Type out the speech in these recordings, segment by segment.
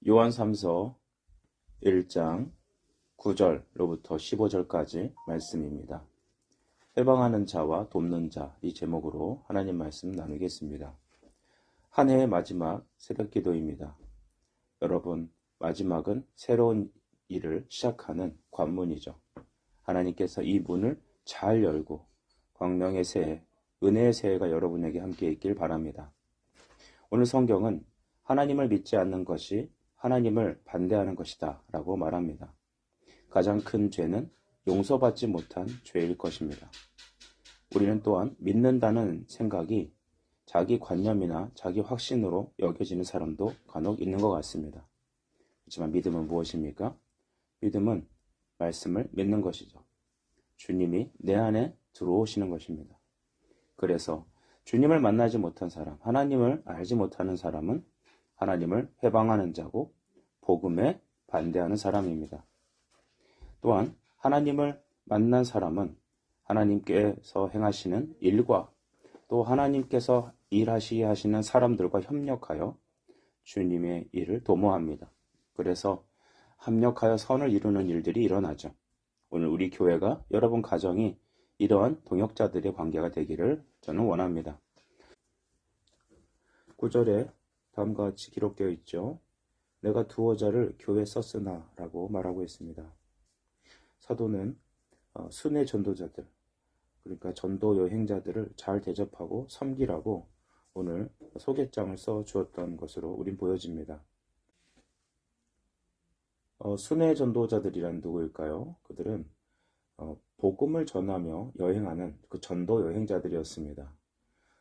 요한 3서 1장 9절로부터 15절까지 말씀입니다. 해방하는 자와 돕는 자, 이 제목으로 하나님 말씀 나누겠습니다. 한 해의 마지막 새벽 기도입니다. 여러분, 마지막은 새로운 일을 시작하는 관문이죠. 하나님께서 이 문을 잘 열고 광명의 새해, 은혜의 새해가 여러분에게 함께 있길 바랍니다. 오늘 성경은 하나님을 믿지 않는 것이 하나님을 반대하는 것이다 라고 말합니다. 가장 큰 죄는 용서받지 못한 죄일 것입니다. 우리는 또한 믿는다는 생각이 자기 관념이나 자기 확신으로 여겨지는 사람도 간혹 있는 것 같습니다. 하지만 믿음은 무엇입니까? 믿음은 말씀을 믿는 것이죠. 주님이 내 안에 들어오시는 것입니다. 그래서 주님을 만나지 못한 사람, 하나님을 알지 못하는 사람은 하나님을 회방하는 자고 복음에 반대하는 사람입니다. 또한 하나님을 만난 사람은 하나님께서 행하시는 일과 또 하나님께서 일하시게 하시는 사람들과 협력하여 주님의 일을 도모합니다. 그래서 합력하여 선을 이루는 일들이 일어나죠. 오늘 우리 교회가 여러분 가정이 이러한 동역자들의 관계가 되기를 저는 원합니다. 9절에 다음과 같이 기록되어 있죠. 내가 두어 자를 교회에 썼으나 라고 말하고 있습니다. 사도는 순회 전도자들, 그러니까 전도 여행자들을 잘 대접하고 섬기라고 오늘 소개장을 써 주었던 것으로 우린 보여집니다. 순회 전도자들이란 누구일까요? 그들은 복음을 전하며 여행하는 그 전도 여행자들이었습니다.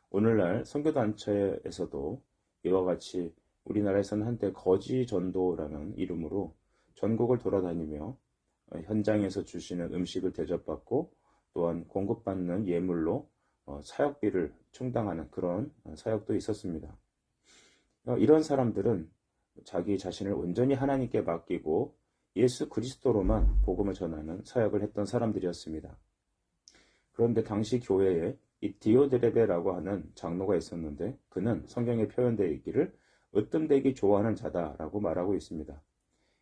오늘날 선교단체에서도 이와 같이 우리나라에서는 한때 거지 전도라는 이름으로 전국을 돌아다니며 현장에서 주시는 음식을 대접받고 또한 공급받는 예물로 사역비를 충당하는 그런 사역도 있었습니다. 이런 사람들은 자기 자신을 온전히 하나님께 맡기고 예수 그리스도로만 복음을 전하는 사역을 했던 사람들이었습니다. 그런데 당시 교회에 이 디오드레베라고 하는 장로가 있었는데 그는 성경에 표현되어 있기를 으뜸되기 좋아하는 자다라고 말하고 있습니다.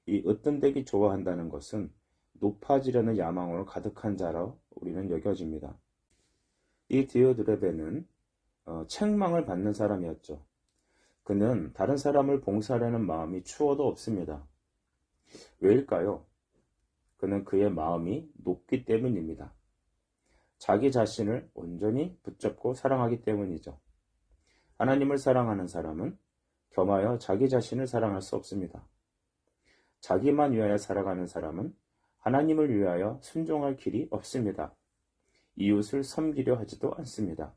이 으뜸되기 좋아한다는 것은 높아지려는 야망으로 가득한 자로 우리는 여겨집니다. 이 디오드레베는 책망을 받는 사람이었죠. 그는 다른 사람을 봉사하려는 마음이 추워도 없습니다. 왜일까요? 그는 그의 마음이 높기 때문입니다. 자기 자신을 온전히 붙잡고 사랑하기 때문이죠. 하나님을 사랑하는 사람은 겸하여 자기 자신을 사랑할 수 없습니다. 자기만 위하여 살아가는 사람은 하나님을 위하여 순종할 길이 없습니다. 이웃을 섬기려 하지도 않습니다.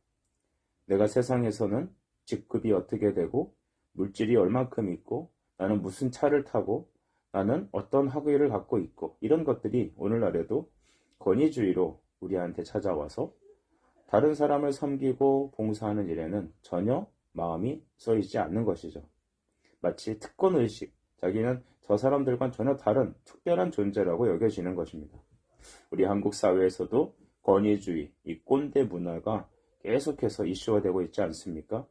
내가 세상에서는 직급이 어떻게 되고 물질이 얼만큼 있고 나는 무슨 차를 타고 나는 어떤 학위를 갖고 있고 이런 것들이 오늘날에도 권위주의로 우리한테 찾아와서 다른 사람을 섬기고 봉사하는 일에는 전혀 마음이 쏘이지 않는 것이죠. 마치 특권의식, 자기는 저 사람들과는 전혀 다른 특별한 존재라고 여겨지는 것입니다. 우리 한국 사회에서도 권위주의, 이 꼰대 문화가 계속해서 이슈가 되고 있지 않습니까?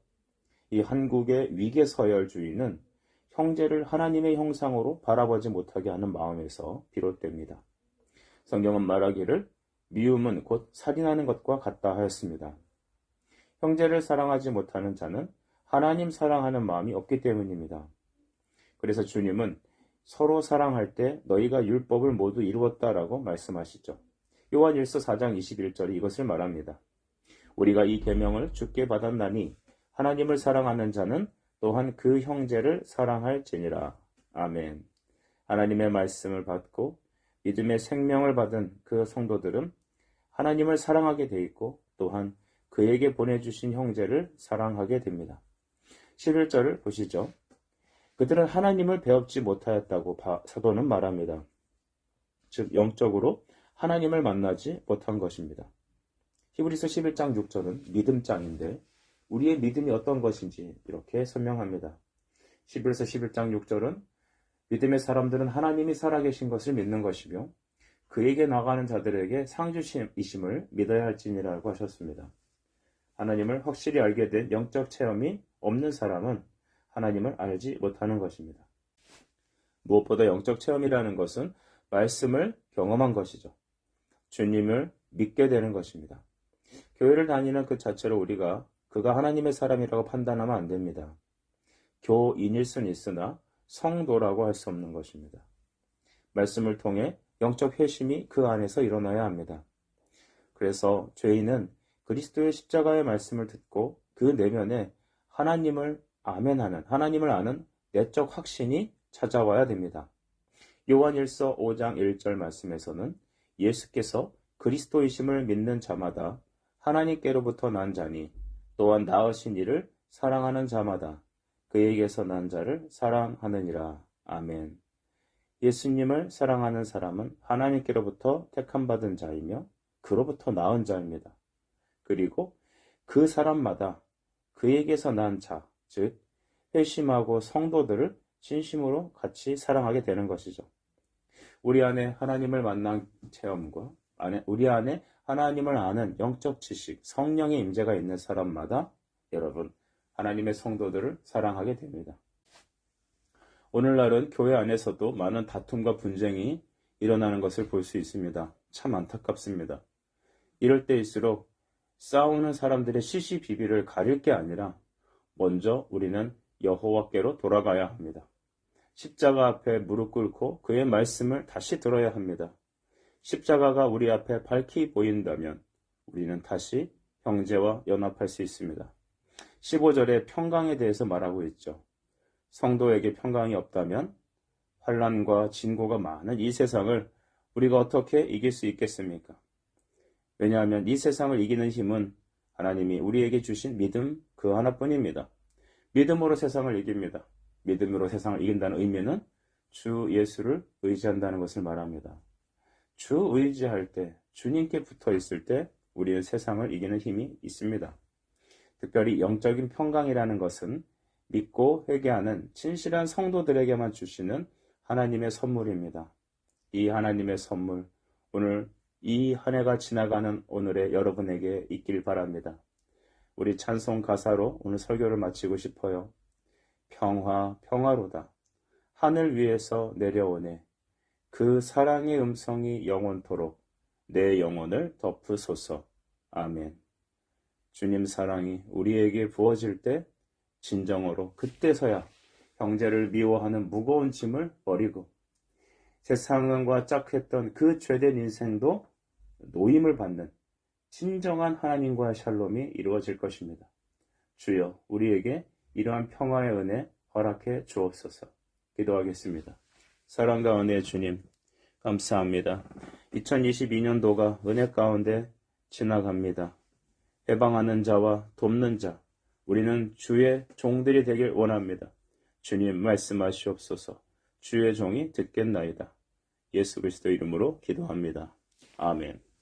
이 한국의 위계서열주의는 형제를 하나님의 형상으로 바라보지 못하게 하는 마음에서 비롯됩니다. 성경은 말하기를 미움은 곧 살인하는 것과 같다 하였습니다. 형제를 사랑하지 못하는 자는 하나님 사랑하는 마음이 없기 때문입니다. 그래서 주님은 서로 사랑할 때 너희가 율법을 모두 이루었다라고 말씀하시죠. 요한 1서 4장 21절이 이것을 말합니다. 우리가 이 계명을 주께 받았나니 하나님을 사랑하는 자는 또한 그 형제를 사랑할지니라. 아멘. 하나님의 말씀을 받고 믿음의 생명을 받은 그 성도들은 하나님을 사랑하게 돼 있고 또한 그에게 보내주신 형제를 사랑하게 됩니다. 11절을 보시죠. 그들은 하나님을 배웁지 못하였다고 사도는 말합니다. 즉 영적으로 하나님을 만나지 못한 것입니다. 히브리서 11장 6절은 믿음장인데 우리의 믿음이 어떤 것인지 이렇게 설명합니다. 히브리서 11장 6절은 믿음의 사람들은 하나님이 살아계신 것을 믿는 것이며 그에게 나가는 자들에게 상주이심을 믿어야 할지니라고 하셨습니다. 하나님을 확실히 알게 된 영적 체험이 없는 사람은 하나님을 알지 못하는 것입니다. 무엇보다 영적 체험이라는 것은 말씀을 경험한 것이죠. 주님을 믿게 되는 것입니다. 교회를 다니는 그 자체로 우리가 그가 하나님의 사람이라고 판단하면 안 됩니다. 교인일 수는 있으나 성도라고 할 수 없는 것입니다. 말씀을 통해 영적 회심이 그 안에서 일어나야 합니다. 그래서 죄인은 그리스도의 십자가의 말씀을 듣고 그 내면에 하나님을 아멘하는, 하나님을 아는 내적 확신이 찾아와야 됩니다. 요한일서 5장 1절 말씀에서는 예수께서 그리스도이심을 믿는 자마다 하나님께로부터 난 자니 또한 낳으신 이를 사랑하는 자마다 그에게서 난 자를 사랑하느니라. 아멘. 예수님을 사랑하는 사람은 하나님께로부터 택함받은 자이며 그로부터 낳은 자입니다. 그리고 그 사람마다 그에게서 난 자, 즉 회심하고 성도들을 진심으로 같이 사랑하게 되는 것이죠. 우리 안에 하나님을 만난 체험과 우리 안에 하나님을 아는 영적 지식, 성령의 임재가 있는 사람마다 여러분 하나님의 성도들을 사랑하게 됩니다. 오늘날은 교회 안에서도 많은 다툼과 분쟁이 일어나는 것을 볼 수 있습니다. 참 안타깝습니다. 이럴 때일수록 싸우는 사람들의 시시비비를 가릴 게 아니라 먼저 우리는 여호와께로 돌아가야 합니다. 십자가 앞에 무릎 꿇고 그의 말씀을 다시 들어야 합니다. 십자가가 우리 앞에 밝히 보인다면 우리는 다시 형제와 연합할 수 있습니다. 15절에 평강에 대해서 말하고 있죠. 성도에게 평강이 없다면 환난과 진고가 많은 이 세상을 우리가 어떻게 이길 수 있겠습니까? 왜냐하면 이 세상을 이기는 힘은 하나님이 우리에게 주신 믿음 그 하나뿐입니다. 믿음으로 세상을 이깁니다. 믿음으로 세상을 이긴다는 의미는 주 예수를 의지한다는 것을 말합니다. 주 의지할 때, 주님께 붙어 있을 때 우리는 세상을 이기는 힘이 있습니다. 특별히 영적인 평강이라는 것은 믿고 회개하는 진실한 성도들에게만 주시는 하나님의 선물입니다. 이 하나님의 선물, 오늘 이 한 해가 지나가는 오늘의 여러분에게 있길 바랍니다. 우리 찬송 가사로 오늘 설교를 마치고 싶어요. 평화, 평화로다. 하늘 위에서 내려오네. 그 사랑의 음성이 영원토록 내 영혼을 덮으소서. 아멘. 주님 사랑이 우리에게 부어질 때 진정으로 그때서야 형제를 미워하는 무거운 짐을 버리고 세상과 짝했던 그 죄된 인생도 노임을 받는 진정한 하나님과의 샬롬이 이루어질 것입니다. 주여 우리에게 이러한 평화의 은혜 허락해 주옵소서. 기도하겠습니다. 사랑과 은혜의 주님 감사합니다. 2022년도가 은혜 가운데 지나갑니다. 해방하는 자와 돕는 자 우리는 주의 종들이 되길 원합니다. 주님 말씀하시옵소서. 주의 종이 듣겠나이다. 예수 그리스도 이름으로 기도합니다. 아멘.